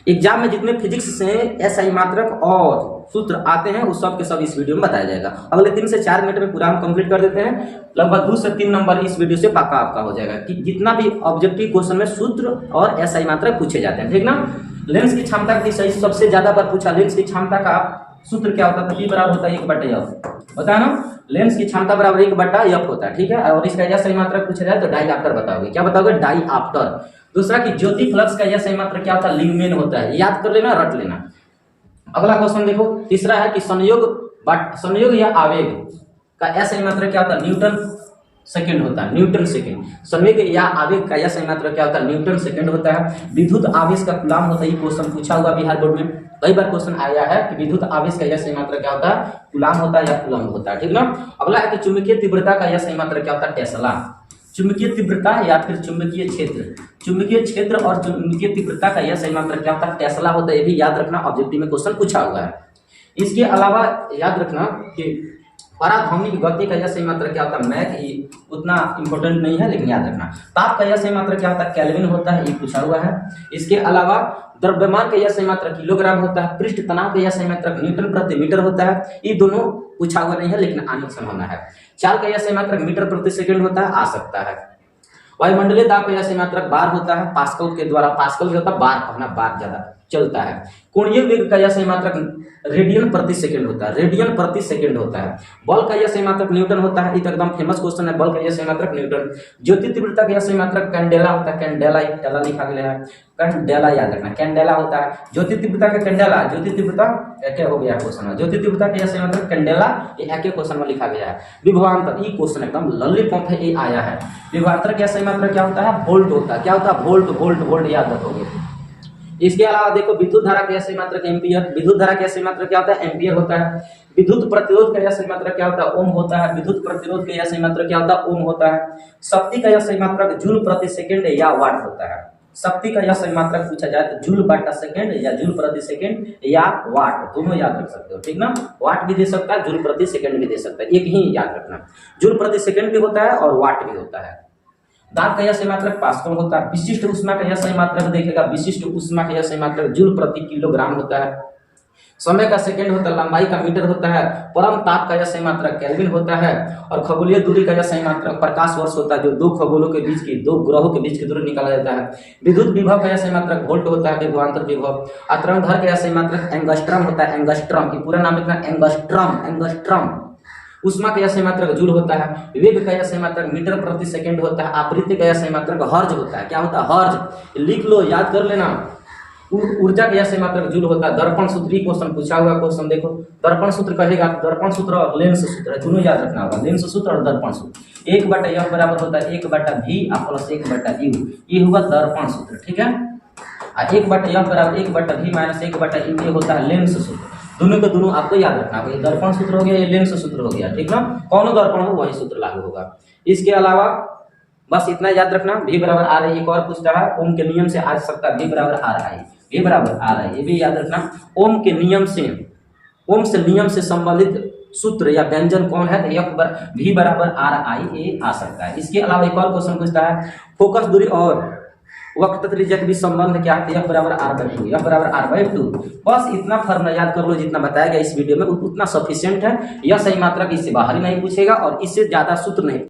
Exam में जितने physics से एसआई मात्रक और सूत्र आते हैं उस सब के सब इस वीडियो में बताया जाएगा। अगले 3 से 4 मिनट में पूरा हम कंप्लीट कर देते हैं। लगभग 2 से 3 नंबर इस वीडियो से पक्का आपका हो जाएगा कि जितना भी ऑब्जेक्टिव क्वेश्चन में सूत्र और एसआई मात्रक पूछे जाते हैं, ठीक ना। लेंस की क्षमता की सही सबसे ज्यादा बार पूछा, लेंस की क्षमता का सूत्र क्या होता था? P बराबर होता है 1/f, होता है ना। लेंस की क्षमता बराबर 1/f होता है, ठीक है। और इसका यह सही मात्रक पूछा जाए तो डाईऑप्टर बताओगे। क्या बताओगे? डाईऑप्टर। दूसरा कि ज्योति फ्लक्स का यह सही मात्रक क्या होता है? ल्यूमेन होता है। याद कर लेना, रट लेना। अगला क्वेश्चन देखो, तीसरा है कि संयोग या आवेग का यह सही मात्रक क्या होता है? न्यूटन सेकंड होता है, न्यूटन सेकंड। संवेग या आवेग का यह सही मात्रक क्या होता है? न्यूटन सेकंड होता है। विद्युत आवेश का कूलाम होता है। ये क्वेश्चन पूछा हुआ बिहार बोर्ड में कई बार क्वेश्चन आया है कि विद्युत आवेश का यह सही मात्रक क्या होता है? कूलाम होता है या कूलम्ब होता है, ठीक ना। अगला है कि चुंबकीय तीव्रता का यह सही मात्रक क्या होता है? टेस्ला। चुंबकीय तीव्रता या फिर चुंबकीय क्षेत्र, चुंबकीय क्षेत्र और चुंबकीय तीव्रता का यह सही मात्रक क्या होता है? टेस्ला होता है। ये भी याद रखना, ऑब्जेक्टिव में क्वेश्चन पूछा हुआ है। इसके अलावा याद रखना कि पराभ्रमणी गति का यह सही मात्रक क्या होता है? मैक। उतना इंपॉर्टेंट नहीं है लेकिन याद रखना। ताप का यह सही मात्रक क्या होता है? केल्विन होता है। ये पूछा हुआ है। इसके अलावा द्रव्यमान का यह सही मात्रक किलोग्राम होता है। पृष्ठ तनाव का यह सही मात्रक न्यूटन प्रति मीटर होता है। ये दोनों पूछा हुआ नहीं है लेकिन आने संभावना है। चाल का यह सही मात्रक मीटर प्रति सेकंड होता है, आ सकता है। वायुमंडलीय दाब का यह सही मात्रक बार होता है। पास्कल के द्वारा, पास्कल क्या होता है? बार कहना, बार ज्यादा चलता है। कोणीय वेग का यह सही मात्रक रेडियन प्रति सेकंड होता है, रेडियन प्रति सेकंड होता है। बल का यह सही मात्रक न्यूटन होता है। ये तो एकदम फेमस क्वेश्चन है, बल का यह सही मात्रक न्यूटन। ज्योति तीव्रता का यह सही मात्रक कैंडेला होता है। कैंडेला, टेला लिखा गया है, कैंडेला याद रखना, कैंडेला होता है। ज्योति तीव्रता का कैंडेला, ज्योति तीव्रता क्या हो गया क्वेश्चन में? ज्योति तीव्रता का यह सही मात्रक कैंडेला, ये एक क्वेश्चन में लिखा गया है। विभवांतर, ये क्वेश्चन एकदम लॉलीपॉप है, ये आया है। विभवांतर का यह सही मात्रक क्या होता है? वोल्ट होता है। क्या होता है? वोल्ट, वोल्ट, वोल्ट याद रखोगे। इसके अलावा देखो विद्युत धारा का यह सही मात्रक एम्पियर। विद्युत धारा का यह सही मात्रक क्या होता है? एम्पियर होता है। विद्युत प्रतिरोध का यह सही मात्रक क्या होता है? ओम होता है। विद्युत प्रतिरोध का यह सही मात्रक क्या होता है? ओम होता है। शक्ति का यह सही मात्रक जूल प्रति सेकंड या वाट होता है। शक्ति का यह सही मात्रक पूछा जाए तो जूल बटा सेकंड या जूल प्रति सेकंड या वाट, दोनों याद रख सकते हो, ठीक ना। वाट भी दे सकता है, जूल प्रति सेकंड भी दे सकता है, एक ही याद रखना। जूल प्रति सेकंड भी होता है और वाट भी होता है। दाब का यह सही मात्रक पास्कल होता है। विशिष्ट ऊष्मा का यह सही मात्रक देखेगा, विशिष्ट ऊष्मा का यह सही मात्रक जूल प्रति किलोग्राम होता है। समय का सेकंड होता है, लंबाई का मीटर होता है। परम ताप का यह सही मात्रक केल्विन होता है। और खगोलीय दूरी का यह सही मात्रक प्रकाश वर्ष होता है, जो दो खगोलों के बीच की, दो ग्रहों के बीच की दूरी निकाला जाता है। विद्युत विभव का यह सही मात्रक वोल्ट होता है, विभवांतर विभव। तरंग दैर्घ्य का यह सही मात्रक एंगस्ट्रम होता है, एंगस्ट्रम, ये पूरा नाम लिखना एंगस्ट्रम, एंगस्ट्रम। उष्मा का यह सही मात्रक जूल होता है। वेग का यह सही मात्रक मीटर प्रति सेकंड होता है। आवृत्ति का यह सही मात्रक हर्ज होता है। क्या होता है? हर्ज, लिख लो, याद कर लेना। ऊर्जा का यह सही मात्रक जूल होता है। दर्पण सूत्र, क्वेश्चन पूछा हुआ क्वेश्चन देखो, दर्पण सूत्र कहेगा, दर्पण सूत्र और लेंस सूत्र है, दोनों याद रखना होगा, लेंस सूत्र और दर्पण सूत्र। 1/f बराबर होता है 1/v प्लस 1/u, ये हुआ दर्पण सूत्र, ठीक है। 1/f बराबर 1/v माइनस 1/u, ये होता है लेंस सूत्र। दोनों के दोनों आपको याद रखना होगा, ये दर्पण सूत्र हो गया, ये लेंस सूत्र हो गया, ठीक ना। कौन दर्पण हो वही सूत्र लागू होगा। इसके अलावा बस इतना याद रखना, v बराबर आर आई। एक और पूछता है, ओम के नियम से आ सकता है v बराबर आर आई, v बराबर आर आई, ये भी याद रखना। ओम के नियम से, ओम से नियम से संबंधित सूत्र या व्यंजन कौन है? तो v बराबर आर आई, ये आ सकता है। इसके अलावा एक और क्वेश्चन पूछता है, फोकस दूरी और वक्त त्रिज्या के बीच संबंध क्या है? f बराबर r/2, f बराबर r/2। बस इतना फॉर्मूला याद कर लो, जितना बताया गया इस वीडियो में उतना सफिशिएंट है। यह सही मात्रक इससे बाहर ही नहीं पूछेगा और इससे ज्यादा सूत्र नहीं